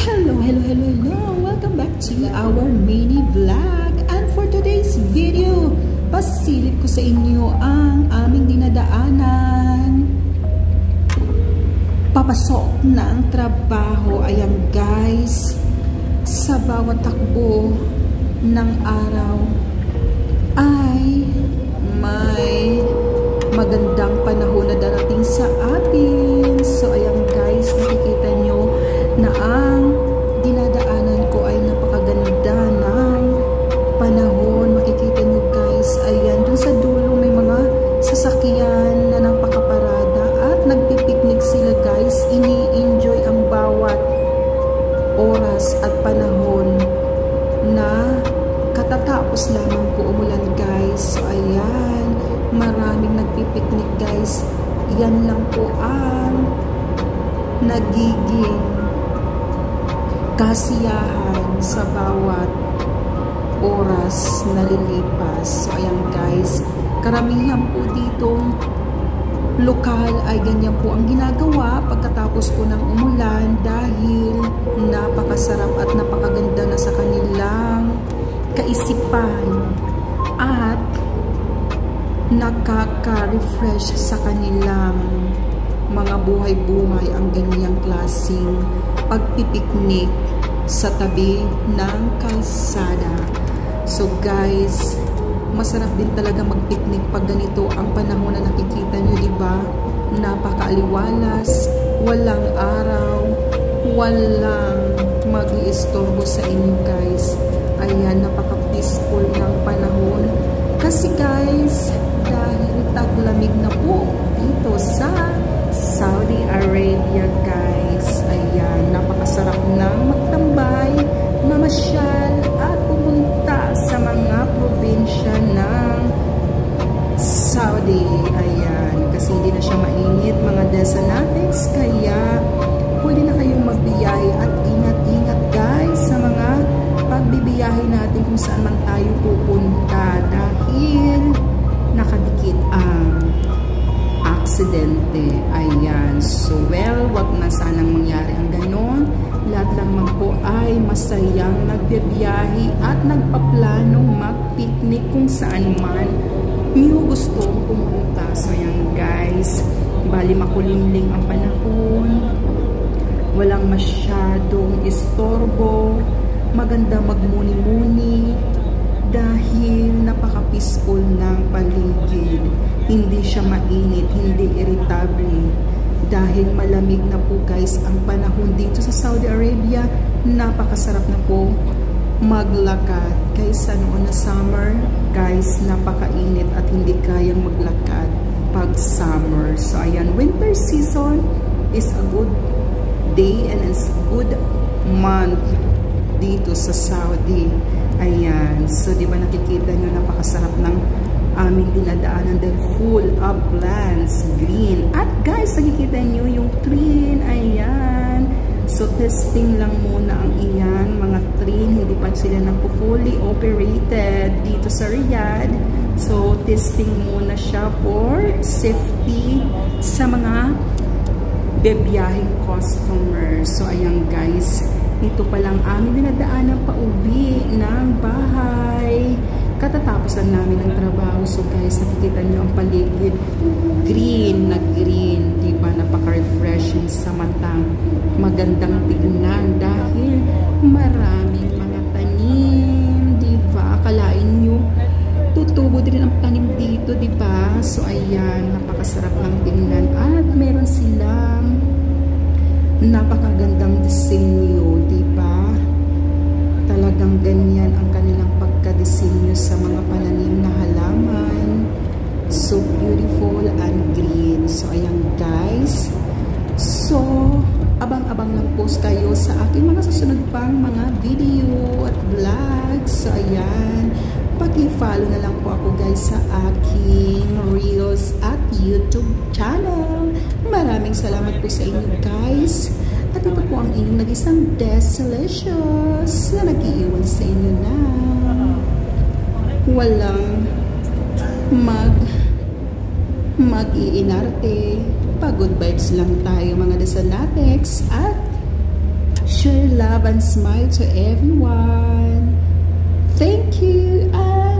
Hello, hello, hello, hello! Welcome back to our mini vlog. And for today's video, pasilip ko sa inyo ang aming dinadaanan. Papasok ng trabaho. Ayan guys, sa bawat takbo ng araw ay may magandang panahon na darating sa atin. So ayan guys, nakikita nyo na ang dinadaanan ko ay napakaganda ng panahon. Makikita nyo guys, ayan, dun sa dulo may mga sasakyan na napakaparada at nagpipiknik sila guys. Ini-enjoy ang bawat oras at panahon na katatapos lamang po umulan guys. So ayan, maraming nagpipiknik guys. Yan lang po ang nagiging kasiyahan sa bawat oras na lilipas. So ayan guys, karamihan po ditong lokal ay ganyan po ang ginagawa pagkatapos po ng umulan dahil napakasarap at napakaganda na sa kanilang kaisipan at nakaka-refresh sa kanilang mga buhay-buhay ang ganyang klaseng pagpipiknik sa tabi ng kalsada. So guys, masarap din talaga magpiknik pag ganito ang panahon na nakikita nyo, diba? Napakaaliwalas, walang araw, walang mag-iistorbo sa inyo guys. Ayan, napaka-peaceful ng panahon. Kasi guys, dahil taglamig na po dito sa Saudi Arabia guys. Ayan, napakasarap ng magtambay, mamasyal at pumunta sa mga probinsya ng Saudi. Ayan, kasi hindi na siya mainit mga desanatics, kaya pwede na kayong magbiyahe at ingat-ingat guys sa mga pagbibiyahe natin kung saan man tayo pupunta dahil nakadikit ang aksidente. Ayan. So, well, wag na sanang mangyari ang ganon. Lahat lang po ay masayang nagbibiyahe at nagpaplanong mag-picnic kung saan man nyo gusto pumunta. So, ayan guys. Bali makulimlim ang panahon. Walang masyadong istorbo. Maganda magmuni-muni dahil napaka-peaceful ng paligid. Hindi siya mainit, hindi irritable. Dahil malamig na po guys ang panahon dito sa Saudi Arabia, napakasarap na po maglakad. Kaysa noon na summer, guys, napakainit at hindi kayang maglakad pag summer. So ayan, winter season is a good day and it's a good month dito sa Saudi. Ayan. So, di ba nakikita nyo napakasarap ng aming dinadaanan dahil full of plants, green. At guys, nakikita nyo yung train. Ayan. So, testing lang muna ang iyan. Mga train, hindi pa sila fully operated dito sa Riyadh. So, testing muna siya for safety sa mga bebiyahing customers. So, ayan guys. Ito palang aming dinadaanan pa uwi ng bahay. Katatapos lang namin ng trabaho. So guys, nakikita nyo ang paligid. Green na green. Diba? Napaka-refreshing sa mata. Magandang tignan dahil maraming mga tanim. Diba? Akalain nyo, tutubo din ang tanim dito. Diba? So ayan, napakasarap lang tingnan. At meron silang napakagandang disenyo, diba? Talagang ganyan ang kanilang pagka-disenyo sa mga pananim na halaman. So beautiful and green. So ayan guys. So abang-abang lang po kayo sa aking mga susunod pang mga video at vlogs. So ayan, paki-follow na lang po ako guys sa aking Reels at YouTube channel. Maraming salamat po sa inyo guys. At ito po ang inyong nag-isang Desilicious na nag-iiwan sa inyo na walang mag-iinarte. Pagod vibes lang tayo mga Desanatics at share love and smile to everyone. Thank you and